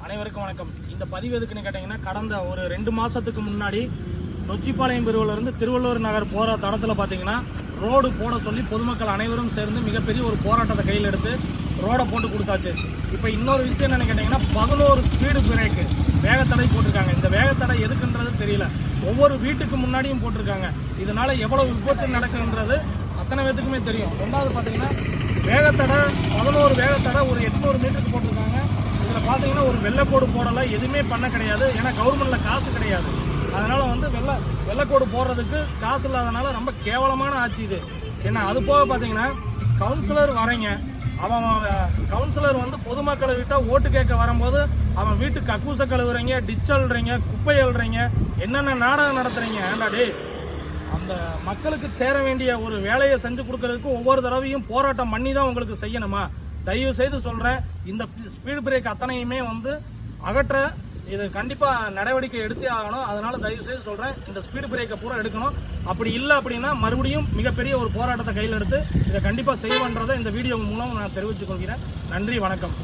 அனைவருக்கும் வணக்கம். இந்த பதிவு எதுக்குன்னு கேட்டீங்கன்னா, கடந்த ஒரு 2 மாசத்துக்கு முன்னாடி நொச்சிப்பாளையம் பிரிவுல இருந்து திருவள்ளூர் நகர் போற தடத்துல பாத்தீங்கன்னா ரோடு போட சொல்லி பொதுமக்கள் அனைவரும் சேர்ந்து மிகப்பெரிய ஒரு போராட்டத்தை கையில் எடுத்து ரோட போட்டு கொடுத்தாச்சு. இப்போ இன்னொரு விஷயம் என்னன்னு கேட்டீங்கன்னா, 11 ஸ்பீடு பிரேக்கு வேகத்தடை போட்டிருக்காங்க. இந்த வேகத்தடை எதுக்குன்றது தெரியல. ஒவ்வொரு வீட்டுக்கு முன்னாடியும் போட்டிருக்காங்க. இதனால எவ்வளவு விபத்து நடக்குன்றது அத்தனை பேத்துக்குமே தெரியும். ரெண்டாவது பாத்தீங்கன்னா வேகத்தடை 11 வேகத்தடை ஒரு 800 மீட்டருக்கு போட்டிருக்காங்க. இதில் பார்த்தீங்கன்னா ஒரு வெள்ளைக்கோடு போடலை, எதுவுமே பண்ண கிடையாது. ஏன்னா கவர்மெண்ட்டில் காசு கிடையாது. அதனால் வந்து வெள்ளைக்கோடு போடுறதுக்கு காசு இல்லாதனால ரொம்ப கேவலமான ஆட்சி இது. ஏன்னா அது போக பார்த்தீங்கன்னா கவுன்சிலர் வரீங்க, அவன் கவுன்சிலர் வந்து பொதுமக்களை விட்டால் ஓட்டு கேட்க வரும்போது அவன் வீட்டுக்கு கக்கூசை கழுவுறீங்க, டிச் அள்ளுறீங்க, குப்பை அள்ளுறீங்க, என்னென்ன நாடகம் நடத்துறீங்க. ஏண்டாடே, அந்த மக்களுக்கு சேர வேண்டிய ஒரு வேலையை செஞ்சு கொடுக்கறதுக்கு ஒவ்வொரு தடவையும் போராட்டம் பண்ணி தான் உங்களுக்கு செய்யணுமா? தயவு செய்து சொல்றேன், இந்த ஸ்பீடு பிரேக் அத்தனையுமே வந்து அகற்ற இது கண்டிப்பா நடவடிக்கை எடுத்தே ஆகணும். அதனால தயவு செய்து சொல்றேன், இந்த ஸ்பீடு பிரேக்கை பூரா எடுக்கணும். அப்படி இல்லை அப்படின்னா மறுபடியும் மிகப்பெரிய ஒரு போராட்டத்தை கையில் எடுத்து இதை கண்டிப்பா செய்வேன்றதை இந்த வீடியோ மூலம் நான் தெரிவித்துக் கொள்கிறேன். நன்றி, வணக்கம்.